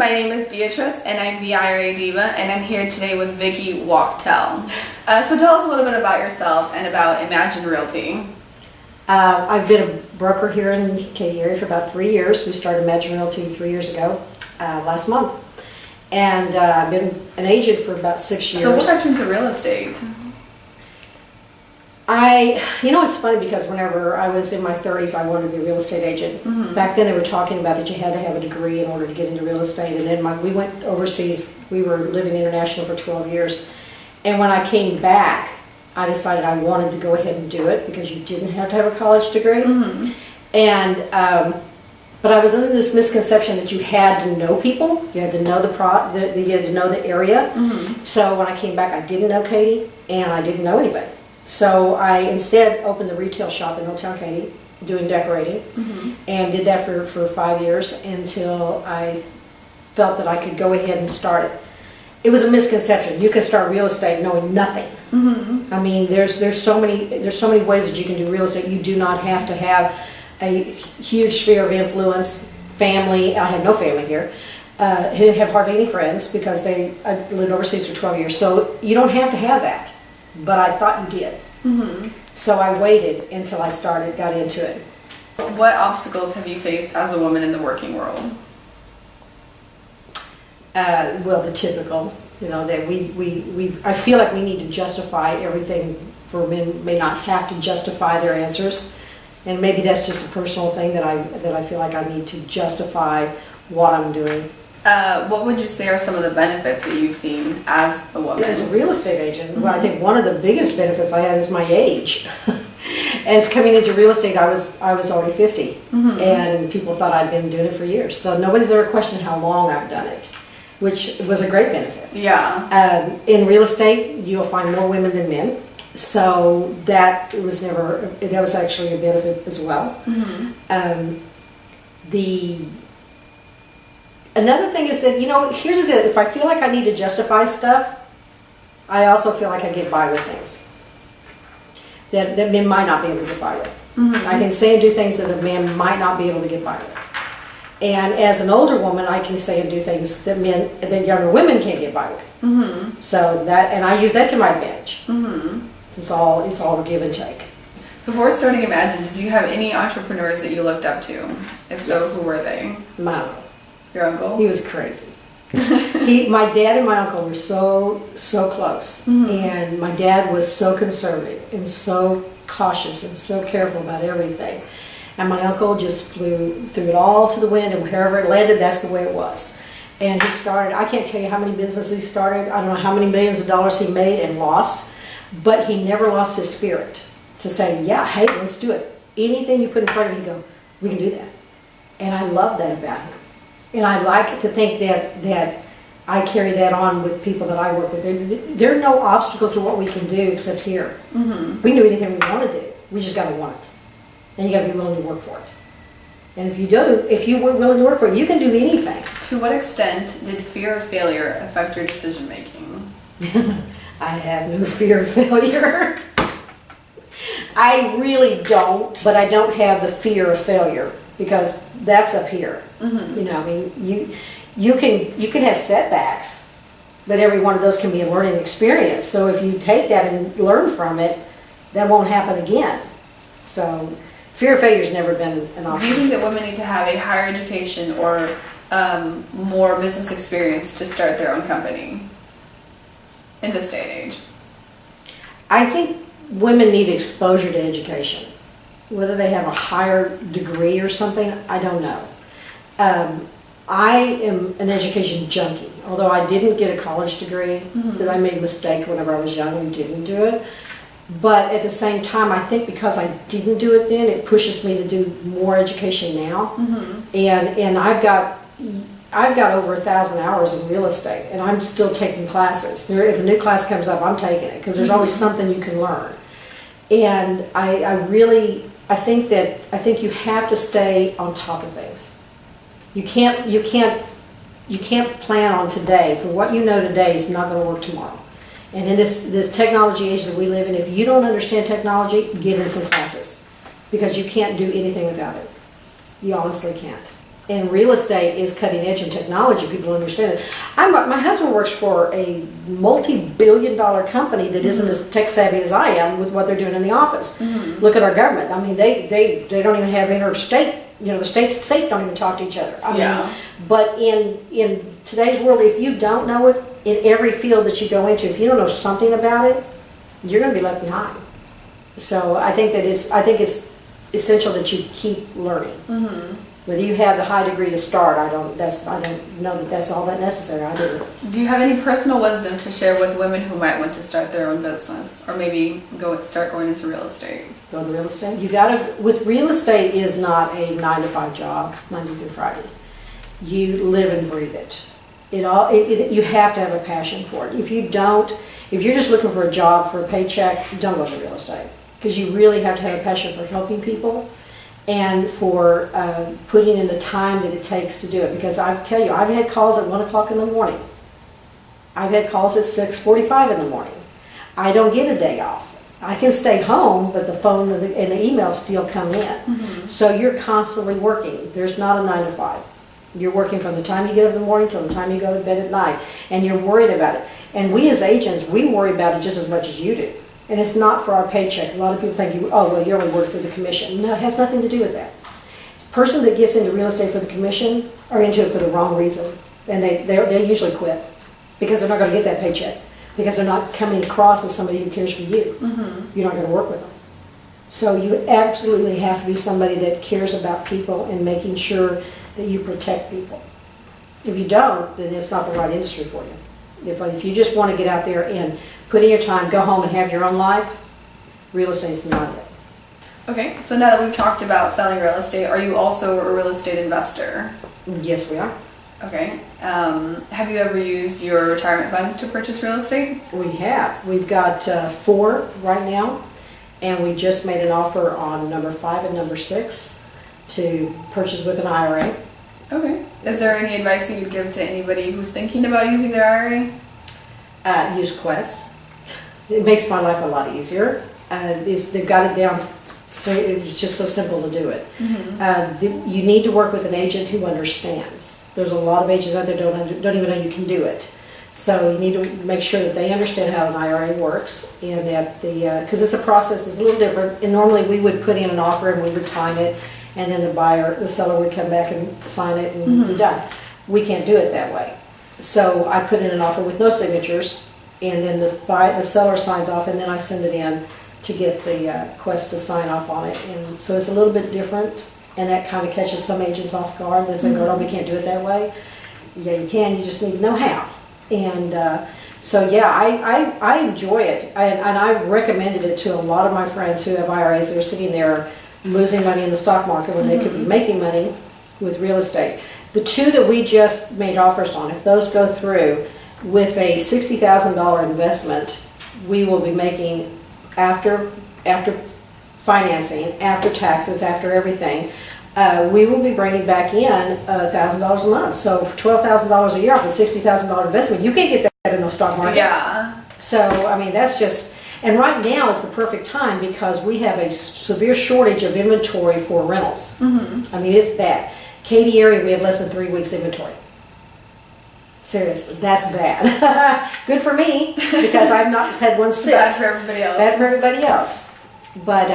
My name is Beatriz and I'm the IRA Diva, and I'm here today with Vickey Wachtel. So tell us a little bit about yourself and about Imagine Realty. I've been a broker here in the Katy area for about 3 years. We started Imagine Realty 3 years ago, last month. And I've been an agent for about 6 years. So what got you into real estate? It's funny because whenever I was in my 30s, I wanted to be a real estate agent. Mm-hmm. Back then they were talking about that you had to have a degree in order to get into real estate. And then we went overseas. We were living international for 12 years. And when I came back, I decided I wanted to go ahead and do it because you didn't have to have a college degree. Mm-hmm. And but I was under this misconception that you had to know people, you had to know you had to know the area. Mm-hmm. So when I came back, I didn't know Katy, and I didn't know anybody. So I instead opened the retail shop in Old Town Katy, doing decorating, Mm-hmm. and did that for 5 years until I felt that I could go ahead and start it. It was a misconception. You can start real estate knowing nothing. Mm-hmm. I mean, there's so many ways that you can do real estate. You do not have to have a huge sphere of influence, family. I had no family here. I didn't have hardly any friends because I lived overseas for 12 years. So you don't have to have that, but I thought you did. Mm-hmm. So I waited until I got into it. What obstacles have you faced as a woman in the working world? Well, the typical, that I feel like we need to justify everything. For men may not have to justify their answers, and maybe that's just a personal thing that I feel like I need to justify what I'm doing. What would you say are some of the benefits that you've seen as a woman? As a real estate agent, Mm-hmm. well, I think one of the biggest benefits I have is my age. As coming into real estate, I was already 50, Mm-hmm. and people thought I'd been doing it for years. So nobody's ever questioned how long I've done it, which was a great benefit. Yeah. In real estate, you'll find more women than men, so that was actually a benefit as well. Mm-hmm. Another thing is that, here's the deal, if I feel like I need to justify stuff, I also feel like I get by with things that men might not be able to get by with. Mm-hmm. I can say and do things that a man might not be able to get by with. And as an older woman, I can say and do things that younger women can't get by with. Mm-hmm. So and I use that to my advantage. Mm-hmm. It's all a give and take. Before starting Imagine, did you have any entrepreneurs that you looked up to? If so, Yes. who were they? My uncle. Your uncle? He was crazy. My dad and my uncle were so close. Mm-hmm. And my dad was so conservative and so cautious and so careful about everything. And my uncle just threw it all to the wind, and wherever it landed, that's the way it was. And he started, I can't tell you how many businesses he started, I don't know how many millions of dollars he made and lost, but he never lost his spirit to say, yeah, hey, let's do it. Anything you put in front of him, he'd go, we can do that. And I love that about him. And I like to think that I carry that on with people that I work with. There are no obstacles to what we can do except here. Mm-hmm. We can do anything we want to do. We just got to want it. And you got to be willing to work for it. And if you were willing to work for it, you can do anything. To what extent did fear of failure affect your decision making? I have no fear of failure. I really don't, but I don't have the fear of failure because that's up here. Mm-hmm. You can have setbacks, but every one of those can be a learning experience. So if you take that and learn from it, that won't happen again. So fear of failure has never been an option. Do you think that women need to have a higher education or more business experience to start their own company in this day and age? I think women need exposure to education. Whether they have a higher degree or something, I don't know. I am an education junkie. Although I didn't get a college degree, Mm-hmm. that I made a mistake whenever I was young and didn't do it. But at the same time, I think because I didn't do it then, it pushes me to do more education now. Mm-hmm. And I've got over 1,000 hours in real estate, and I'm still taking classes. If a new class comes up, I'm taking it because there's always something you can learn. And I think you have to stay on top of things. You can't plan on today. For what you know today is not going to work tomorrow. And in this technology age that we live in, if you don't understand technology, get in some classes because you can't do anything without it. You honestly can't. And real estate is cutting edge in technology. People don't understand it. My husband works for a multi-billion-dollar company that isn't as tech savvy as I am with what they're doing in the office. Look at our government. I mean, they don't even have interstate. You know, the states don't even talk to each other. I mean, but in today's world, if you don't know it in every field that you go into, if you don't know something about it, you're going to be left behind. So I think it's essential that you keep learning. Whether you have the high degree to start, I don't know that that's all that necessary. I do. Do you have any personal wisdom to share with women who might want to start their own business, or maybe start going into real estate? Go into real estate. With real estate is not a 9-to-5 job, Monday through Friday. You live and breathe it. You have to have a passion for it. If you're just looking for a job for a paycheck, don't go into real estate, because you really have to have a passion for helping people and for putting in the time that it takes to do it. Because I tell you, I've had calls at 1 o'clock in the morning. I've had calls at 6:45 in the morning. I don't get a day off. I can stay home, but the phone and the emails still come in. So you're constantly working. There's not a 9-to-5. You're working from the time you get up in the morning till the time you go to bed at night, and you're worried about it. And we as agents, we worry about it just as much as you do. And it's not for our paycheck. A lot of people think, you only work for the commission. No, it has nothing to do with that. Person that gets into real estate for the commission are into it for the wrong reason. And they usually quit because they're not going to get that paycheck, because they're not coming across as somebody who cares for you. You're not going to work with them. So you absolutely have to be somebody that cares about people and making sure that you protect people. If you don't, then it's not the right industry for you. If you just want to get out there and put in your time, go home and have your own life, real estate's not it. Okay, so now that we've talked about selling real estate, are you also a real estate investor? Yes, we are. Okay. Have you ever used your retirement funds to purchase real estate? We have. We've got 4 right now, and we just made an offer on number 5 and number 6 to purchase with an IRA. Okay. Is there any advice you would give to anybody who's thinking about using their IRA? Use Quest. It makes my life a lot easier. They've got it down, so it's just so simple to do it. You need to work with an agent who understands. There's a lot of agents out there don't even know you can do it. So you need to make sure that they understand how an IRA works, and that because it's a process, it's a little different. And normally we would put in an offer and we would sign it, and then the seller would come back and sign it, and we're done. We can't do it that way. So I put in an offer with no signatures, and then the seller signs off, and then I send it in to get the Quest to sign off on it. And so it's a little bit different, and that kind of catches some agents off guard. They say, "No, we can't do it that way." Yeah, you can. You just need to know how. And so yeah, I enjoy it, and I've recommended it to a lot of my friends who have IRAs that are sitting there losing money in the stock market when they could be making money with real estate. The 2 that we just made offers on, if those go through, with a $60,000 investment, we will be making, after financing, after taxes, after everything, we will be bringing back in $1,000 a month. So for $12,000 a year off a $60,000 investment, you can't get that in the stock market. Yeah. So, I mean, that's just, and right now is the perfect time because we have a severe shortage of inventory for rentals. I mean, it's bad. Katy area, we have less than 3 weeks inventory. Seriously, that's bad. Good for me, because I've not had one sit. Bad for everybody else. Bad for everybody else. But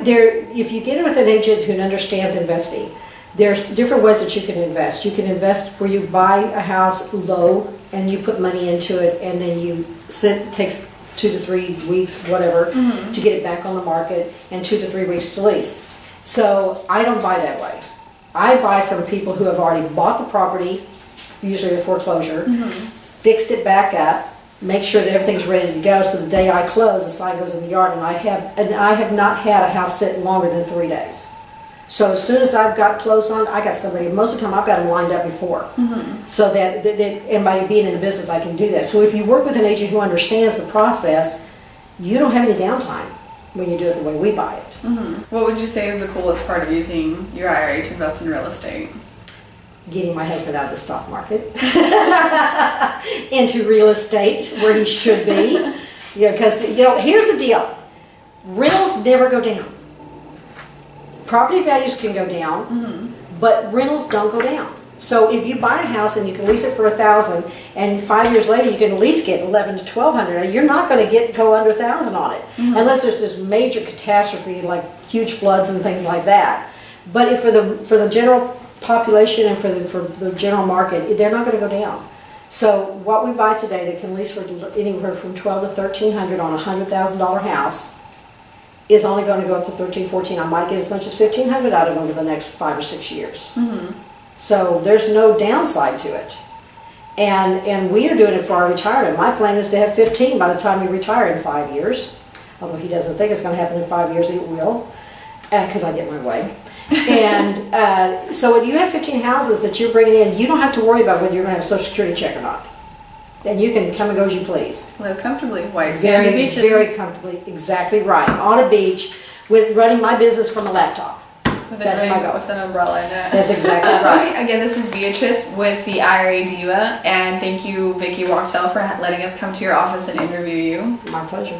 if you get it with an agent who understands investing, there's different ways that you can invest. You can invest where you buy a house low and you put money into it, and then it takes 2 to 3 weeks, whatever, to get it back on the market, and 2 to 3 weeks to lease. So I don't buy that way. I buy from people who have already bought the property, usually a foreclosure, fixed it back up, make sure that everything's ready to go, so the day I close, the sign goes in the yard, and I have not had a house sit longer than 3 days. So as soon as I've got closed on, I got somebody, most of the time I've got them lined up before. So that, and by being in the business, I can do that. So if you work with an agent who understands the process, you don't have any downtime when you do it the way we buy it. What would you say is the coolest part of using your IRA to invest in real estate? Getting my husband out of the stock market into real estate where he should be. Because here's the deal: rentals never go down. Property values can go down, but rentals don't go down. So if you buy a house and you can lease it for $1,000, and 5 years later you can at least get 1,100 to 1,200, you're not going to go under 1,000 on it, unless there's this major catastrophe like huge floods and things like that. But if for the general population and for the general market, they're not going to go down. So what we buy today that can lease for anywhere from $1,200 to $1,300 on a $100,000 house is only going to go up to $1,300, $1,400. I might get as much as $1,500 out of them over the next 5 or 6 years. So there's no downside to it. And we are doing it for our retirement. My plan is to have 15 by the time we retire in 5 years. Although he doesn't think it's going to happen in 5 years, it will, because I get my way. And so when you have 15 houses that you're bringing in, you don't have to worry about whether you're going to have a Social Security check or not. And you can come and go as you please. Live comfortably, white sandy beaches. Very comfortably, exactly right. On a beach with running my business from a laptop. With a drink, with an umbrella in it. That's exactly right. Again, this is Beatriz with the IRA Diva, and thank you, Vickey Wachtel, for letting us come to your office and interview you. My pleasure.